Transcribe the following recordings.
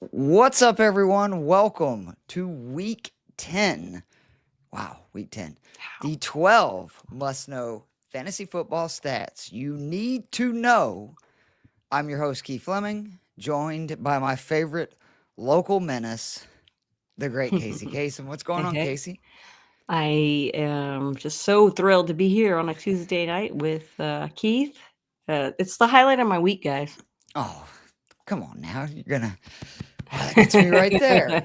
What's up, everyone? Welcome to week 10. Wow, week 10. The 12 must know fantasy football stats you need to know. I'm your host, Keith Flemming, joined by my favorite local menace, the great Kacey Kasem. What's going Hey, on, hey. Kacey? I am just so thrilled to be here on a Tuesday night with Keith. It's the highlight of my week, guys. Oh, come on now. That gets me right there.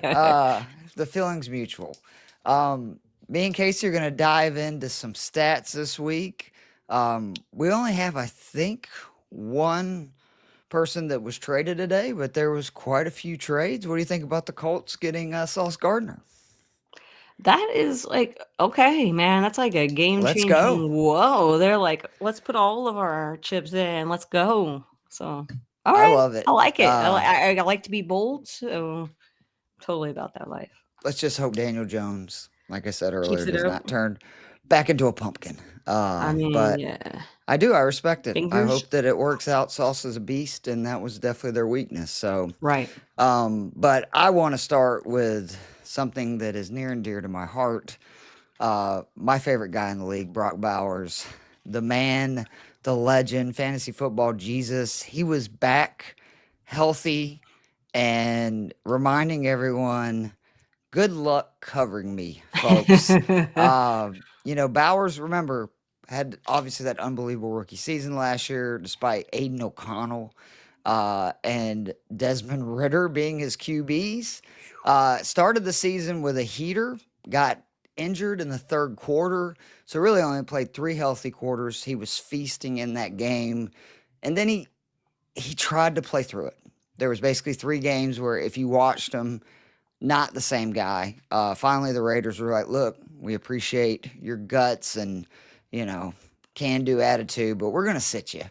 The feeling's mutual. Me and Casey are going to dive into some stats this week. We only have, I think, one person that was traded today, but there was quite a few trades. What do you think about the Colts getting Sauce Gardner? That is like, okay, man, that's like a game Let's go. changing. Whoa, they're like, let's put all of our chips in. Let's go. So, all I right, love I it. like it. I like to be bold. So, totally about that life. Let's just hope Daniel Jones, like I said earlier, Keeps it does up. not turn back into a pumpkin. I mean, But yeah. I do. I respect it. I Fingers. hope that it works out. Sauce is a beast, and that was definitely their weakness. So, Right. but I want to start with something that is near and dear to my heart. My favorite guy in the league, Brock Bowers, the man, the legend, fantasy football Jesus. He was back, healthy, and reminding everyone, good luck covering me, folks. Bowers, remember, had obviously that unbelievable rookie season last year, despite Aiden O'Connell and Desmond Ritter being his QBs. Started the season with a heater, got injured in the third quarter, so really only played 3 healthy quarters. He was feasting in that game, and then he tried to play through it. There was basically 3 games where if you watched him, not the same guy. Finally, the Raiders were like, "Look, we appreciate your guts and you know can-do attitude, but we're gonna sit you."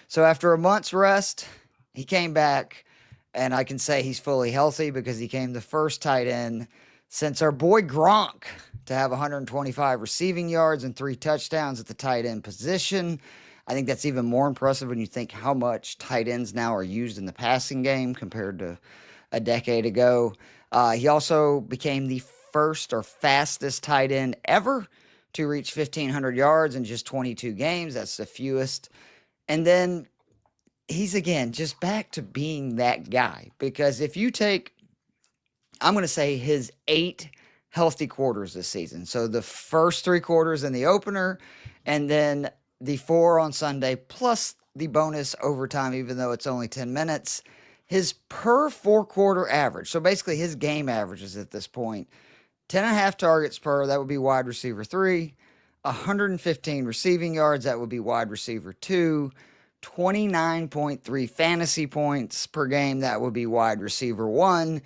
So after a month's rest, he came back, and I can say he's fully healthy because he came the first tight end since our boy Gronk to have 125 receiving yards and 3 touchdowns at the tight end position. I think that's even more impressive when you think how much tight ends now are used in the passing game compared to a decade ago. He also became the first or fastest tight end ever to reach 1,500 yards in just 22 games. That's the fewest. And then he's again just back to being that guy. Because if you take, I'm going to say his 8 healthy quarters this season. So the first 3 quarters in the opener, and then the 4 on Sunday, plus the bonus overtime, even though it's only 10 minutes. His per 4 quarter average, so basically his game averages at this point, 10 and a half targets per, that would be wide receiver 3, 115 receiving yards, that would be wide receiver 2, 29.3 fantasy points per game, that would be wide receiver 1.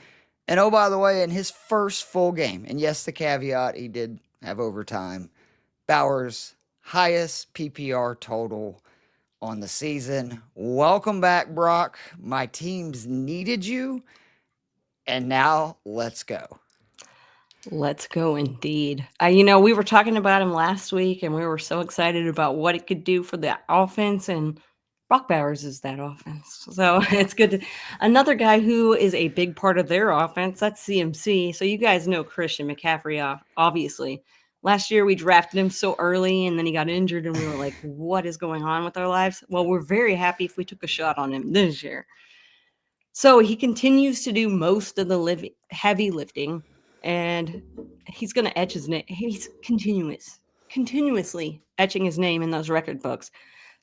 And oh, by the way, in his first full game, and yes, the caveat, he did have overtime, Bowers' highest PPR total on the season. Welcome back, Brock. My teams needed you, and now let's go. Let's go indeed. We were talking about him last week and we were so excited about what it could do for the offense and Brock Bowers is that offense. So it's good to another guy who is a big part of their offense. That's CMC. So you guys know Christian McCaffrey obviously. Last year we drafted him so early and then he got injured and we were like, what is going on with our lives? Well, we're very happy if we took a shot on him this year. So he continues to do most of the heavy lifting, and he's going to etch his name. He's continuously etching his name in those record books.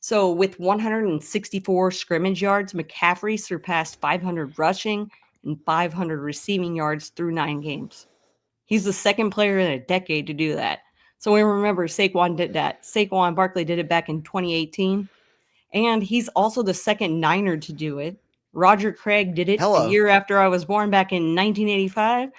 So with 164 scrimmage yards, McCaffrey surpassed 500 rushing and 500 receiving yards through 9 games. He's the second player in a decade to do that. So we remember Saquon did that. Saquon Barkley did it back in 2018. And he's also the second Niner to do it. Roger Craig did it a Hello. year after I was born back in 1985.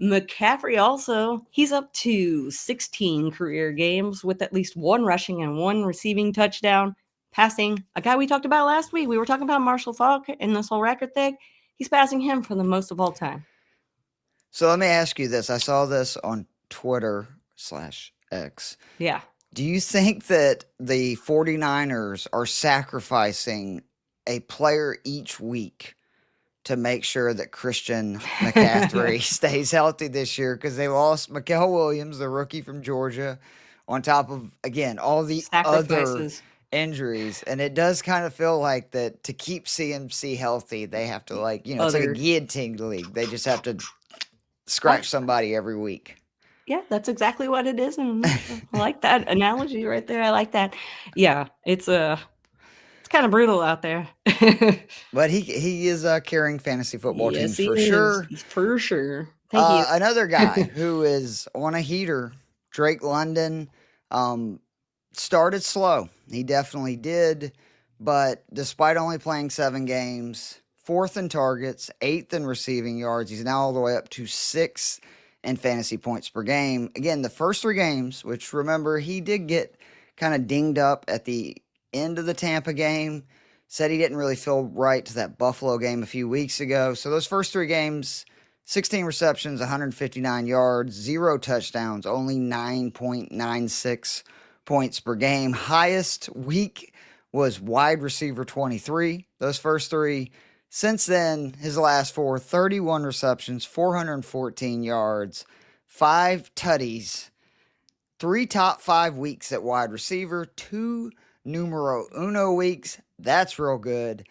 McCaffrey also, he's up to 16 career games with at least 1 rushing and 1 receiving touchdown. Passing, a guy we talked about last week. We were talking about Marshall Faulk and this whole record thing. He's passing him for the most of all time. So let me ask you this. I saw this on Twitter/X. Yeah. Do you think that the 49ers are sacrificing a player each week to make sure that Christian McCaffrey stays healthy this year because they lost Mikael Williams, the rookie from Georgia, on top of, again, all the other Sacrifices. injuries. And it does kind of feel like that to keep CMC healthy, they have to, like, it's like a Other. guillotine league. They just have to I, scratch somebody every week. yeah, that's exactly what it is. And I like that analogy right there. I like that. Yeah, it's kind of brutal out there. But he is carrying fantasy football Yes, teams he for is. sure. For sure. Thank you. Another guy who is on a heater, Drake London, started slow. He definitely did, but despite only playing 7 games, fourth in targets, eighth in receiving yards, he's now all the way up to sixth in fantasy points per game. Again, the first 3 games, which remember he did get kind of dinged up at the end of the Tampa game. Said he didn't really feel right to that Buffalo game a few weeks ago. So those first 3 games, 16 receptions, 159 yards, 0 touchdowns, only 9.96 points per game. Highest week was wide receiver 23, those first 3. Since then, his last 4, 31 receptions, 414 yards, 5 tutties, 3 top 5 weeks at wide receiver, 2 numero uno weeks. That's real good.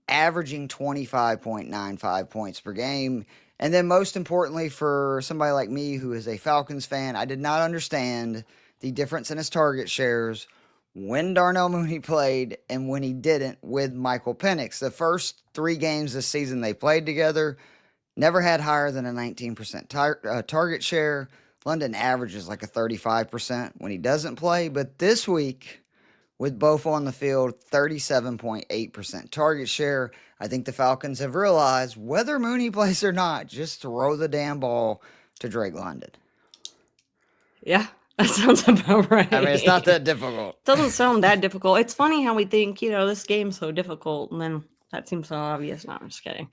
Averaging 25.95 points per game. And then, most importantly, for somebody like me who is a Falcons fan, I did not understand the difference in his target shares when Darnell Mooney played and when he didn't with Michael Penix. The first 3 games this season they played together, never had higher than a 19% target share. London averages like a 35% when he doesn't play. But this week, with both on the field, 37.8% target share. I think the Falcons have realized whether Mooney plays or not, just throw the damn ball to Drake London. Yeah, that sounds about right. I mean, it's not that difficult. Doesn't sound that difficult. It's funny how we think, this game's so difficult, and then that seems so obvious. No, I'm just kidding.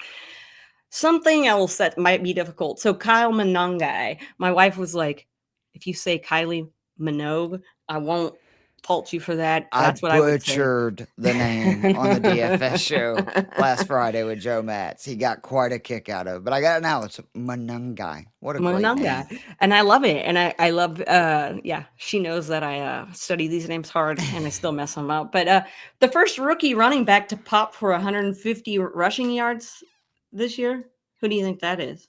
Something else that might be difficult. So Kyle Monangai, my wife was like, if you say Kylie Minogue, I won't fault you for that. I That's what I would say. butchered the name on the DFS show last Friday with Joe Matz. He got quite a kick out of it. But I got it now. It's Monangai. What a great name. Monangai. And I love it. And I love, she knows that I study these names hard and I still mess them up. But the first rookie running back to pop for 150 rushing yards this year, who do you think that is?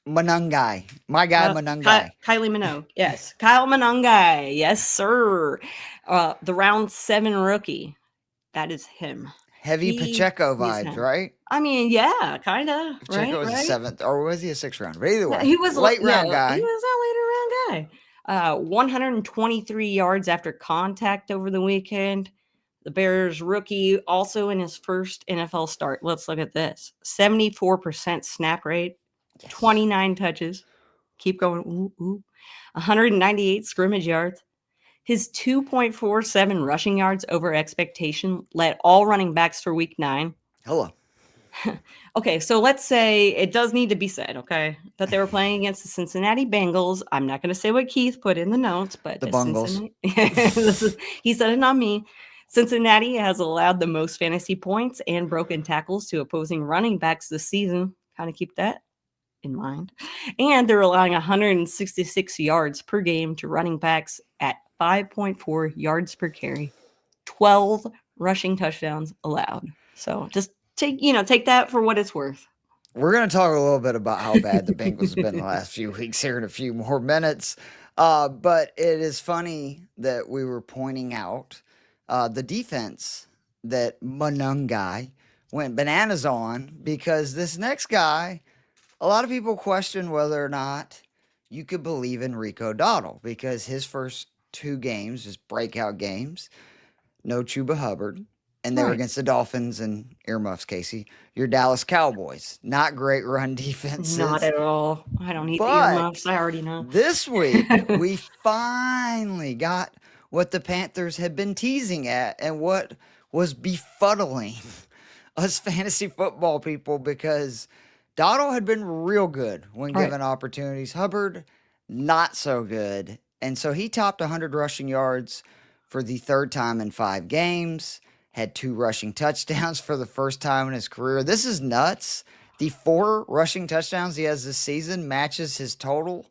Monangai. My guy, Monangai. Kylie Minogue. Yes. Kyle Monangai. Yes, sir. The round 7 rookie. That is him. Heavy Pacheco vibes, right? I mean, yeah, kind of. Pacheco was a 7th, or was he a 6th round? But either way, He was late round guy. He was a later round guy. 123 yards after contact over the weekend. The Bears rookie, also in his first NFL start. Let's look at this. 74% snap rate, yes. 29 touches. Keep going. Ooh, ooh. 198 scrimmage yards. His 2.47 rushing yards over expectation led all running backs for week 9. Hello. Okay, so let's say it does need to be said, okay, that they were playing against the Cincinnati Bengals. I'm not going to say what Keith put in the notes, but the Bengals. He said it, not me. Cincinnati has allowed the most fantasy points and broken tackles to opposing running backs this season. Kind of keep that in mind. And they're allowing 166 yards per game to running backs at 5.4 yards per carry. 12 rushing touchdowns allowed. So just take that for what it's worth. We're going to talk a little bit about how bad the Bengals have been the last few weeks here in a few more minutes. But it is funny that we were pointing out the defense that Monangai went bananas on, because this next guy, a lot of people question whether or not you could believe in Rico Dowdle, because his first 2 games, his breakout games, no Chuba Hubbard, and they were against the Dolphins and earmuffs, Casey, your Dallas Cowboys. Not great run defenses. Not at all. I don't need the earmuffs. I already know. This week, we finally got what the Panthers had been teasing at and what was befuddling us fantasy football people, because Dowdle had been real good when given opportunities. Hubbard, not so good. And so he topped 100 rushing yards for the 3rd time in 5 games, had 2 rushing touchdowns for the first time in his career. This is nuts The 4 rushing touchdowns he has this season matches his total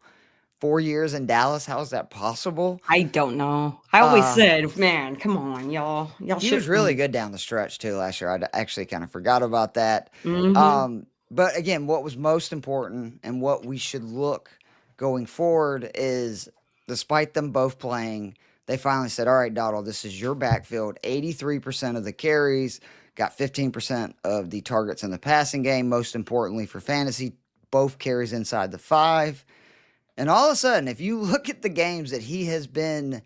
4 years in Dallas. How is that possible? I don't know. I always Uh, said, man, come on, y'all. Y'all he was should really win. good down the stretch too last year. I actually kind of forgot about that. Mm-hmm. But again, what was most important and what we should look going forward is despite them both playing, they finally said, all right, Dowdle, this is your backfield. 83% of the carries, got 15% of the targets in the passing game. Most importantly for fantasy, both carries inside the 5. And all of a sudden, if you look at the games that he has been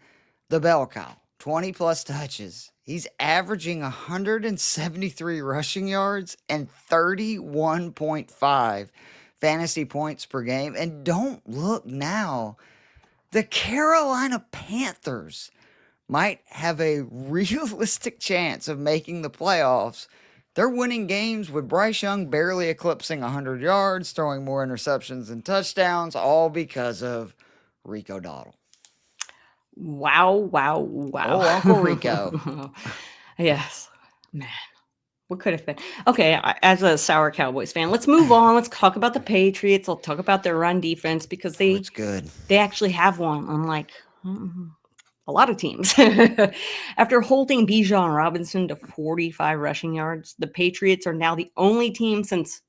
the bell cow, 20 plus touches, he's averaging 173 rushing yards and 31.5 fantasy points per game. And don't look now, the Carolina Panthers might have a realistic chance of making the playoffs. They're winning games with Bryce Young barely eclipsing 100 yards, throwing more interceptions than touchdowns, all because of Rico Dowdle. Wow, wow, wow. Oh, Uncle Rico. Yes, man. What could have been? Okay, as a sour Cowboys fan, let's move on. Let's talk about the Patriots. I'll talk about their run defense because Oh, it's good. they actually have one, unlike a lot of teams. After holding Bijan Robinson to 45 rushing yards, the Patriots are now the only team since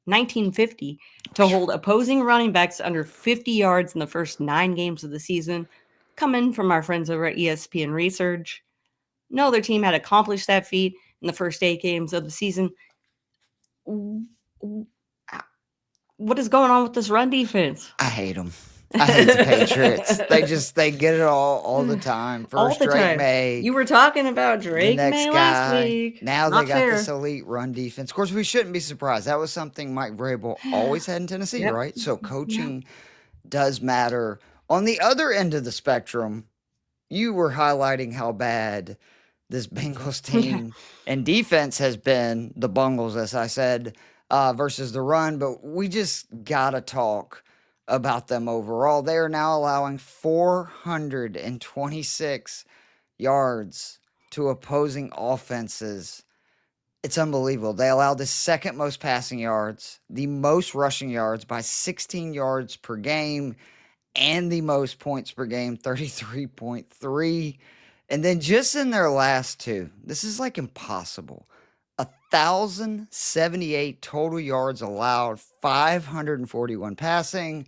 1950 to hold opposing running backs under 50 yards in the first 9 games of the season, coming from our friends over at ESPN Research. No other team had accomplished that feat in the first 8 games of the season. What is going on with this run defense? I hate them. I hate the Patriots. They get it all the time. All First the Drake time. May, You were talking about the Drake next May last guy. week. Now they Not got this fair. elite run defense. Of course, we shouldn't be surprised. That was something Mike Vrabel always had in Tennessee, Yep. right? So Yep. coaching does matter. On the other end of the spectrum, you were highlighting how bad this Bengals team and defense has been, the Bungles, as I said, versus the run. But we just got to talk about them overall. They are now allowing 426 yards to opposing offenses. It's unbelievable. They allowed the second most passing yards, the most rushing yards by 16 yards per game, and the most points per game, 33.3. And then just in their last 2, this is like impossible. 1,078 total yards allowed, 541 passing,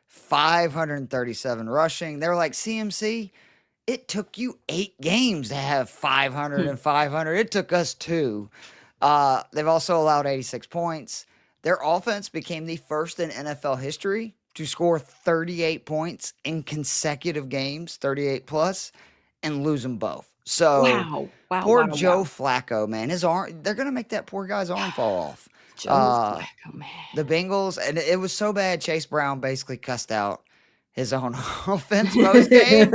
537 rushing. They're like, CMC, it took you 8 games to have 500 and 500. It took us 2. They've also allowed 86 points. Their offense became the first in NFL history to score 38 points in consecutive games, 38 plus, and lose them both. So Wow. Wow. poor Wow. Joe Wow. Flacco, man, his arm, they're going to make that poor guy's arm fall off. Joe Flacco, man. The Bengals, and it was so bad, Chase Brown basically cussed out his own offense post game.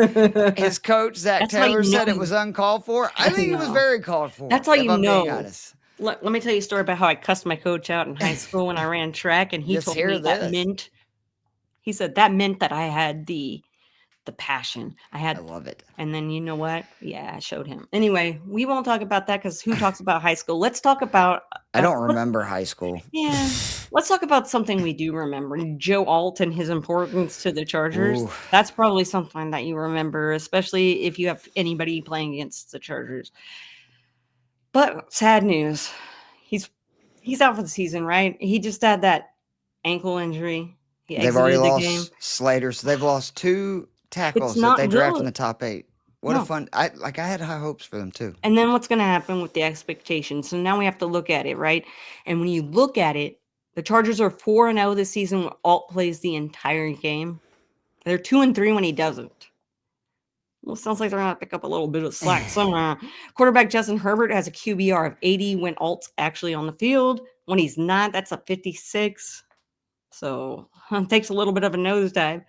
His coach, Zach That's how Taylor, you know said it was uncalled for. I think it was no. very called for, That's how if you I'm being know. honest. Let me tell you a story about how I cussed my coach out in high school when I ran track, and he Just told hear me that this. meant he said that meant that I had the passion. I I had love it. and then you know what? Yeah, I showed him. Anyway, we won't talk about that because who talks about high school? Let's talk about I don't what remember high school. yeah. Let's talk about something we do remember. Joe Alt and his importance to the Chargers. Ooh, That's probably something that you remember, especially if you have anybody playing against the Chargers. But sad news. He's he's out for the season, right? He just had that ankle injury. He they've already exited the game. lost Slater, so they've lost 2 It's tackles that not they draft in good. the top 8. What a No. fun! I had high hopes for them too. And then what's going to happen with the expectations? So now we have to look at it, right? And when you look at it, the Chargers are 4-0 this season when Alt plays the entire game. They're 2-3 when he doesn't. Well, sounds like they're going to pick up a little bit of slack somewhere. Quarterback Justin Herbert has a QBR of 80 when Alt's actually on the field. When he's not, that's a 56. So it takes a little bit of a nosedive.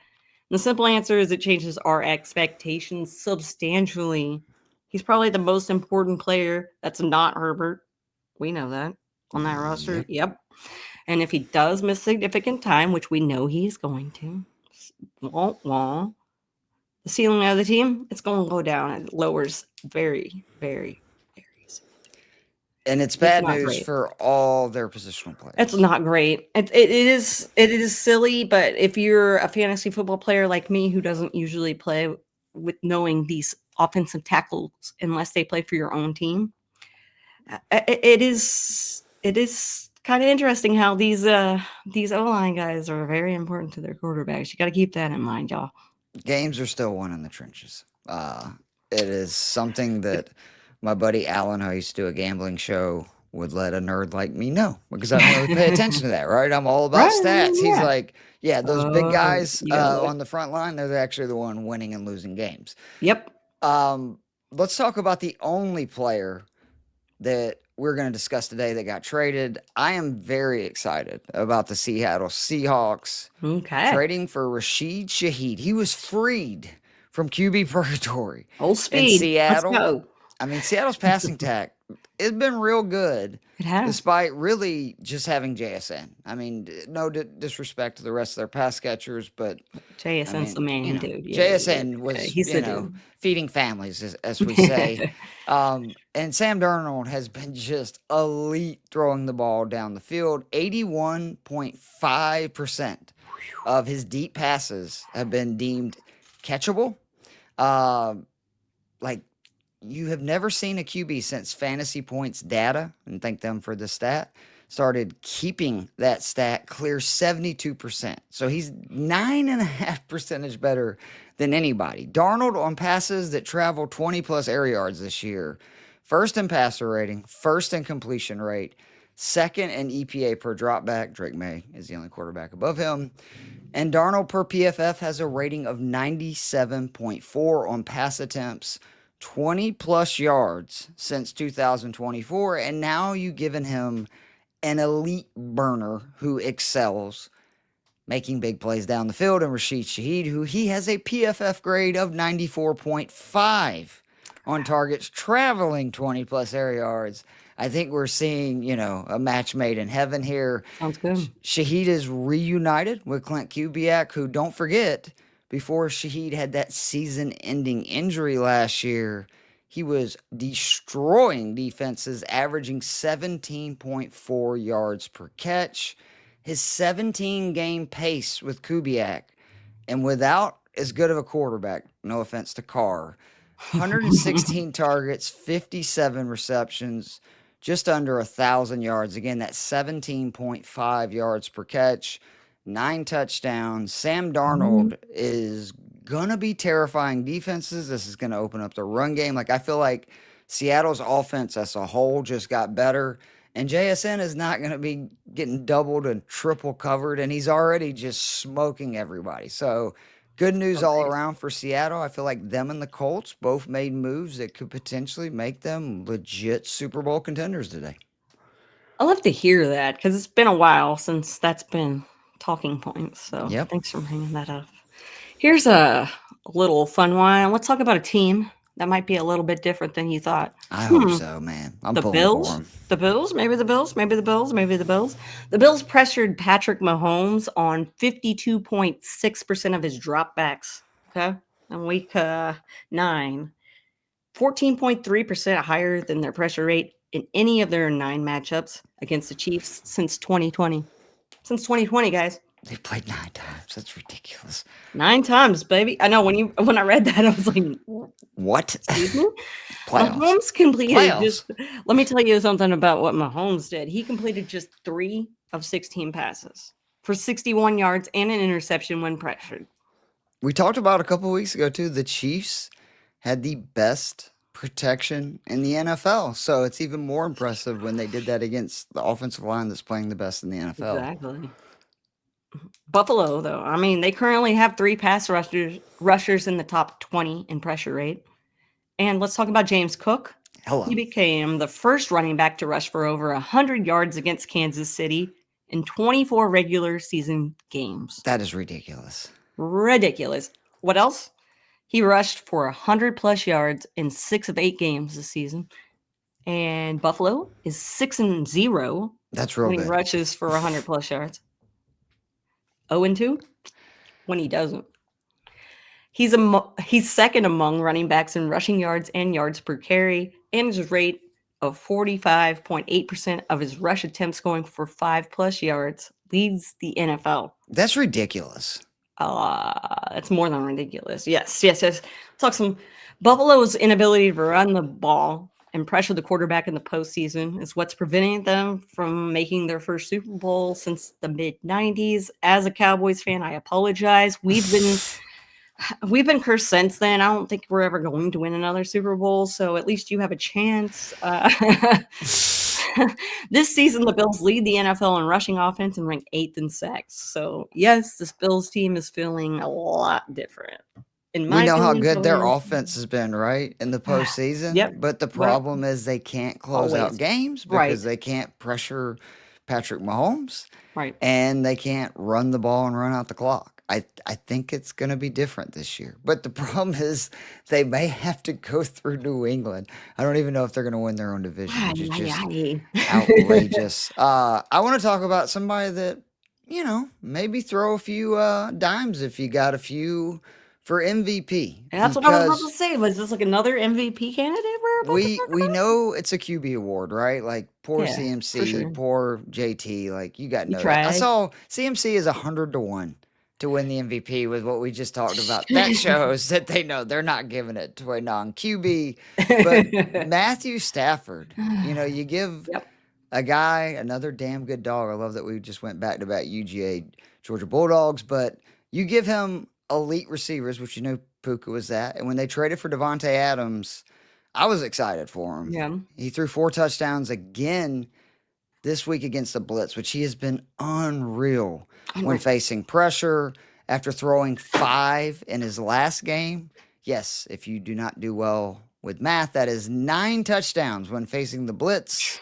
The simple answer is it changes our expectations substantially. He's probably the most important player that's not Herbert. We know that on that roster. Yep. Yep. And if he does miss significant time, which we know he's going to, wah, wah, the ceiling of the team, it's going to go down. It lowers very, very, very soon. And it's It's bad not news great. for all their positional It's players. not great. It is silly, but if you're a fantasy football player like me who doesn't usually play with knowing these offensive tackles unless they play for your own team, it is kind of interesting how these O-line guys are very important to their quarterbacks. You got to keep that in mind, y'all. Games are still won in the trenches. It is something that my buddy Alan, who I used to do a gambling show, would let a nerd like me know because I don't really pay attention to that, right? I'm all about Right? stats. He's Yeah. like, yeah, those big Oh, guys you gotta look. on the front line, they're actually the one winning and losing games. Yep. Um, let's talk about the only player that we're going to discuss today that got traded. I am very excited about the Seattle Seahawks Okay. trading for Rasheed Shaheed. He was freed from QB purgatory Full in speed. Let's Seattle. go. I mean, Seattle's passing attack it's been real good, It has. despite really just having JSN. I mean, no disrespect to the rest of their pass catchers, but I JSN's the mean, man, dude. Yeah, yeah, JSN yeah. was, He's the dude. feeding families, as we say. And Sam Darnold has been just elite throwing the ball down the field. 81.5% of his deep passes have been deemed catchable. Um, like, you have never seen a QB since Fantasy Points data, and thank them for the stat, started keeping that stat clear 72%. So he's 9.5 percentage better than anybody. Darnold on passes that travel 20 plus air yards this year, first in passer rating, first in completion rate, second in EPA per dropback. Drake May is the only quarterback above him. And Darnold per PFF has a rating of 97.4 on pass attempts, 20 plus yards since 2024. And now you've given him an elite burner who excels making big plays down the field, and Rasheed Shaheed, who he has a PFF grade of 94.5 on targets traveling 20 plus air yards. I think we're seeing, a match made in heaven here. Sounds good. Shaheed is reunited with Clint Kubiak, who, don't forget, before Shaheed had that season ending injury last year, he was destroying defenses, averaging 17.4 yards per catch. His 17 game pace with Kubiak, and without as good of a quarterback, no offense to Carr, 116 targets, 57 receptions, just under 1,000 yards. Again, that's 17.5 yards per catch, 9 touchdowns. Sam Mhm. Darnold is going to be terrifying defenses. This is going to open up the run game. Like, I feel like Seattle's offense as a whole just got better. And JSN is not going to be getting doubled and triple covered, and he's already just smoking everybody. So, good news all Agreed. around for Seattle. I feel like them and the Colts both made moves that could potentially make them legit Super Bowl contenders today. I love to hear that because it's been a while since that's been talking points. So Yep. thanks for bringing that up. Here's a little fun one. Let's talk about a team that might be a little bit different than you thought. I hope Hmm. so, man. I'm The pulling for Bills? them. The Bills? Maybe the Bills? Maybe the Bills? Maybe the Bills? The Bills pressured Patrick Mahomes on 52.6% of his dropbacks. Okay. In week 9. 14.3% higher than their pressure rate in any of their 9 matchups against the Chiefs since 2020. Since 2020, guys. They've played 9 times. That's ridiculous. 9 times, baby. I know when I read that, I was like, What? excuse me? Playoffs. Mahomes completed Playoffs. let me tell you something about what Mahomes did. He completed just 3 of 16 passes for 61 yards and an interception when pressured. We talked about a couple weeks ago, too. The Chiefs had the best protection in the NFL. So it's even more impressive when they did that against the offensive line that's playing the best in the NFL. Exactly. Buffalo, though, I mean, they currently have 3 pass rushers in the top 20 in pressure rate. And let's talk about James Cook. Hello. He became the first running back to rush for over 100 yards against Kansas City in 24 regular season games. That is ridiculous. Ridiculous. What else? He rushed for 100 plus yards in 6 of 8 games this season. And Buffalo is 6-0 That's real when he good. rushes for 100 plus yards. 0-2 when he doesn't. He's second among running backs in rushing yards and yards per carry, and his rate of 45.8% of his rush attempts going for 5+ yards, leads the NFL. That's ridiculous. That's more than ridiculous. Yes. Talk some Buffalo's inability to run the ball and pressure the quarterback in the postseason is what's preventing them from making their first Super Bowl since the mid-90s. As a Cowboys fan, I apologize. We've been cursed since then. I don't think we're ever going to win another Super Bowl, so at least you have a chance. This season, the Bills lead the NFL in rushing offense and rank 8th in sacks. So, yes, this Bills team is feeling a lot different. In my We know how opinion, good their probably- offense has been, right, in the postseason. Yep. But the problem is they can't close out Always. games Right. because they can't pressure Patrick Mahomes Right. and they can't run the ball and run out the clock. I think it's going to be different this year. But the problem is they may have to go through New England. I don't even know if they're going to win their own division, which is just outrageous. I want to talk about somebody that, maybe throw a few dimes if you got a few for MVP. That's what I was about to say. Was this like another MVP candidate we're about to talk We about? know it's a QB award, right? Like poor Yeah, for CMC, sure. poor JT. Like you got He no. I tried. saw CMC is 100-1 to win the MVP with what we just talked about. That shows that they know they're not giving it to a non-QB. But Matthew Stafford, you give Yep. a guy another damn good dog. I love that we just went back to back UGA Georgia Bulldogs, but you give him elite receivers, which Puka was that. And when they traded for Devontae Adams, I was excited for him. Yeah. He threw 4 touchdowns again this week against the Blitz, which he has been unreal when facing pressure after throwing 5 in his last game. Yes, if you do not do well with math, that is 9 touchdowns when facing the Blitz.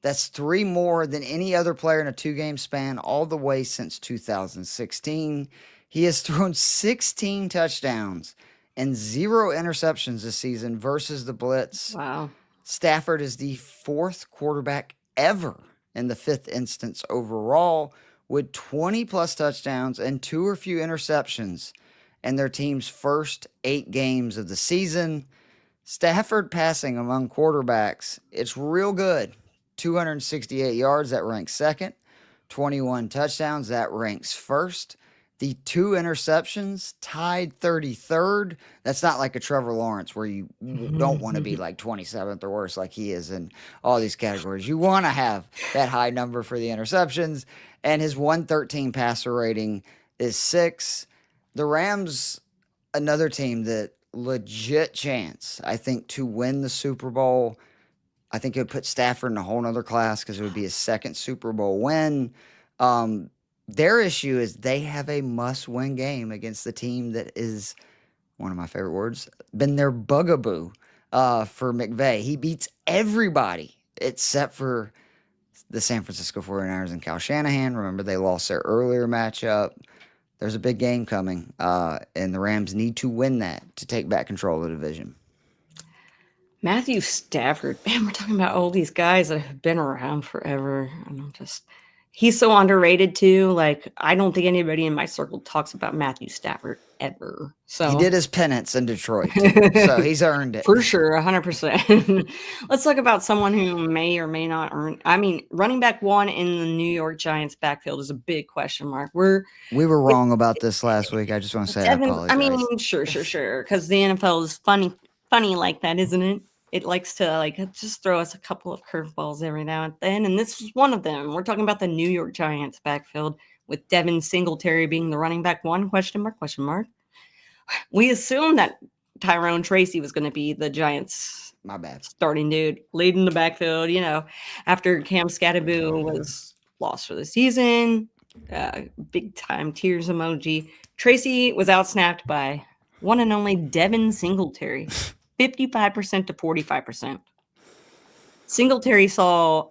That's 3 more than any other player in a 2-game span all the way since 2016. He has thrown 16 touchdowns and 0 interceptions this season versus the Blitz. Wow. Stafford is the 4th quarterback ever in the 5th instance overall with 20-plus touchdowns and 2 or few interceptions in their team's first 8 games of the season. Stafford passing among quarterbacks, it's real good. 268 yards, that ranks second. 21 touchdowns, that ranks first. The 2 interceptions tied 33rd. That's not like a Trevor Lawrence where you don't want to be like 27th or worse like he is in all these categories. You want to have that high number for the interceptions. And his 113 passer rating is 6. The Rams, another team that legit chance, I think, to win the Super Bowl. I think it would put Stafford in a whole nother class because it would be his 2nd Super Bowl win. Their issue is they have a must-win game against the team that is, one of my favorite words, been their bugaboo for McVay. He beats everybody except for the San Francisco 49ers and Kyle Shanahan. Remember, they lost their earlier matchup. There's a big game coming, and the Rams need to win that to take back control of the division. Matthew Stafford, man, we're talking about all these guys that have been around forever. And he's so underrated too. Like, I don't think anybody in my circle talks about Matthew Stafford ever. So he did his penance in Detroit, too, so he's earned it. For sure, 100%. Let's talk about someone who may or may not earn. I mean, running back 1 in the New York Giants backfield is a big question mark. We were wrong about this last week. I just want to say I apologize. I mean, sure. Because the NFL is funny like that, isn't it? It likes to just throw us a couple of curveballs every now and then, and this was one of them. We're talking about the New York Giants backfield with Devin Singletary being the running back 1, question mark. We assumed that Tyrone Tracy was going to be the Giants' starting dude, leading the backfield, after Cam Scatterboo was lost for the season. Big time tears emoji. Tracy was outsnapped by one and only Devin Singletary, 55% to 45%. Singletary saw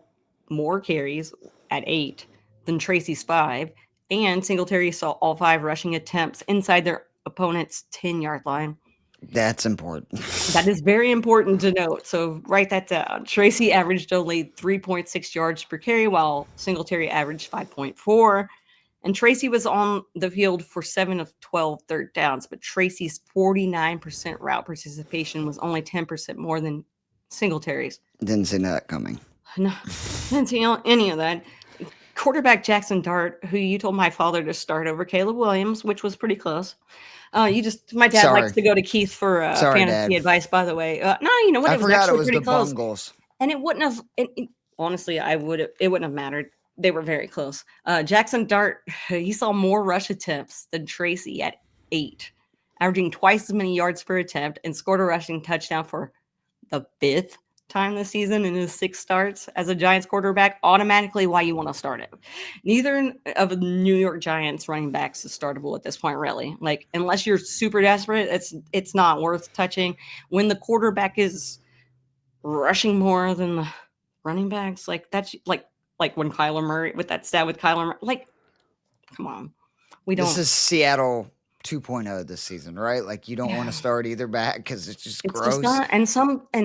more carries at 8 than Tracy's 5, and Singletary saw all 5 rushing attempts inside their opponent's 10-yard line. That's important. That is very important to note. So write that down. Tracy averaged only 3.6 yards per carry, while Singletary averaged 5.4. And Tracy was on the field for 7 of 12 third downs, but Tracy's 49% route participation was only 10% more than Singletaries. Didn't see that coming. No, didn't see any of that. Quarterback Jackson Dart, who you told my father to start over Caleb Williams, which was pretty close. My dad likes Sorry. to go to Keith for Sorry, fantasy Dad. advice, by the way. No, you know what? I It was forgot it actually was pretty the close. Bengals. And it wouldn't have, honestly, it wouldn't have mattered. They were very close. Jackson Dart, he saw more rush attempts than Tracy at 8, averaging twice as many yards per attempt and scored a rushing touchdown for the 5th time this season in his 6 starts as a Giants quarterback. Automatically why you want to start it. Neither of the New York Giants running backs is startable at this point, really. Like, unless you're super desperate, it's not worth touching. When the quarterback is rushing more than the running backs, like that's like when Kyler Murray with that stat with Kyler Murray, like, come on. This is Seattle 2.0 this season, right? Like you don't want to start either back because it's just It's gross. just not, and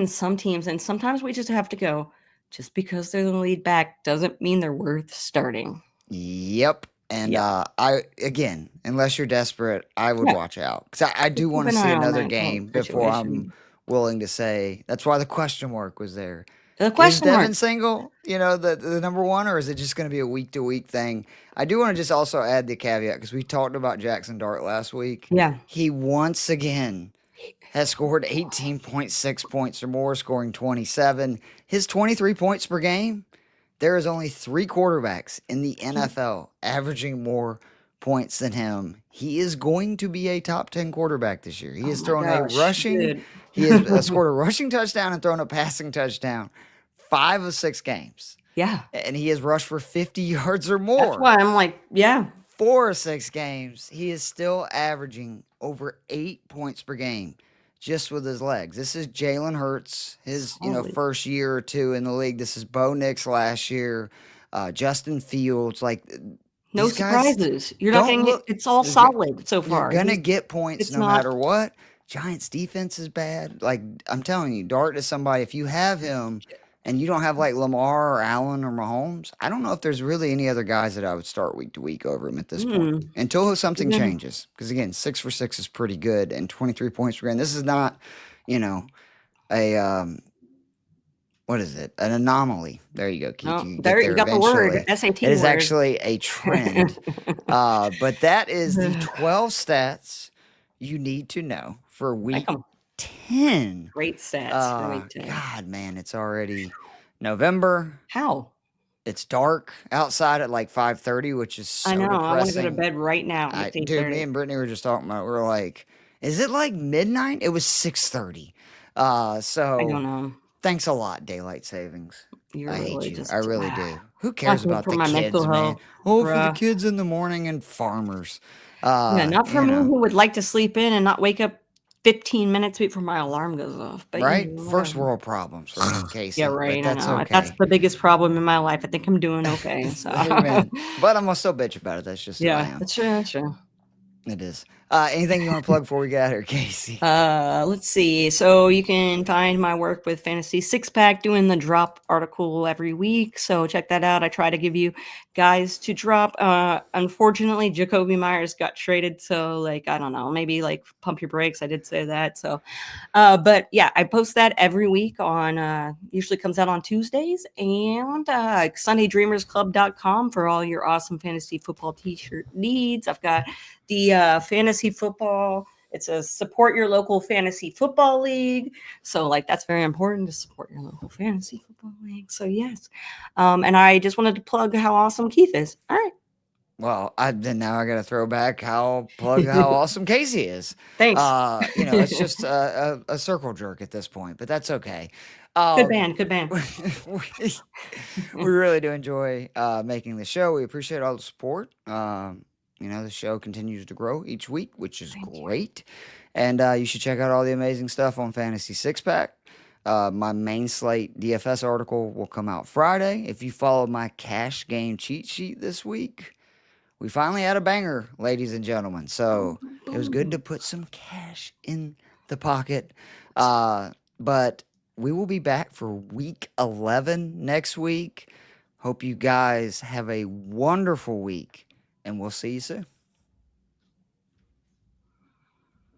some teams, and sometimes we just have to go. Just because they're the lead back doesn't mean they're worth starting. Yep. And again, unless you're desperate, I would watch out because I do Just want keep to an see eye on another that game before I'm situation. willing to say. That's why the question mark was there. The Is question mark. Devin Single, the number one, or is it just going to be a week to week thing? I do want to just also add the caveat because we talked about Jackson Dart last week. Yeah. He once again has scored 18.6 points or more, scoring 27. His 23 points per game. There is only 3 quarterbacks in the NFL averaging more points than him. He is going to be a top 10 quarterback this year. He has thrown a rushing, he has scored a rushing touchdown and thrown a passing touchdown 5 of 6 games. Yeah. And he has rushed for 50 yards or more. That's why I'm like, 4 of 6 games, he is still averaging over 8 points per game just with his legs. This is Jalen Hurts, his first year or two in the league. This is Bo Nix last year, Justin Fields. Like no these surprises. You're not don't getting look. it's all solid so You're far. gonna get points it's no not- matter what. Giants defense is bad. Like I'm telling you, Dart is somebody. If you have him and you don't have like Lamar or Allen or Mahomes, I don't know if there's really any other guys that I would start week to week over him at this point until something changes. Because again, 6 for 6 is pretty good, and 23 points per game. This is not, a what is it? An anomaly. There you go, Keith. No, You there you got eventually. the word. SAT It is word. actually a trend. But that is the 12 stats you need to know for week 10. Great stats for week 10. God, man, it's already November. How? It's dark outside at like 5:30, which is so depressing. I want to go to bed right now. Dude, me and Brittany were just talking about. We were like, "Is it like midnight?" It was 6:30. So I don't know. Thanks a lot, daylight savings. I hate you. I really do. Who cares about the kids, man? Oh, for the kids in the morning and farmers. Not for me who would like to sleep in and not wake up 15 minutes before my alarm goes off. But right? First world problems for me and Casey. Yeah, right. But that's okay. That's the biggest problem in my life. I think I'm doing okay. So. Amen. But I'm gonna still bitch about it. That's just who I am. That's true. That's true. It is. Anything you want to plug before we get out here, Casey? Let's see. So you can find my work with Fantasy Six Pack doing the drop article every week. So check that out. I try to give you guys to drop. Unfortunately, Jacoby Myers got traded. So I don't know, maybe pump your brakes. I did say that. So, but yeah, I post that every week on, usually comes out on Tuesdays, and SundayDreamersClub.com for all your awesome fantasy football t-shirt needs. I've got the fantasy football. It's a support your local fantasy football league. So that's very important to support your local fantasy football league. So yes. And I just wanted to plug how awesome Keith is. All right. Well, now I got to throw back how awesome Casey is. Thanks. It's just a circle jerk at this point, but that's okay. Good band. We really do enjoy making the show. We appreciate all the support. The show continues to grow each week, which is great. And you should check out all the amazing stuff on Fantasy Six Pack. My main slate DFS article will come out Friday. If you follow my cash game cheat sheet this week, we finally had a banger, ladies and gentlemen. So it was good to put some cash in the pocket. But we will be back for week 11 next week. Hope you guys have a wonderful week. And we'll see you soon.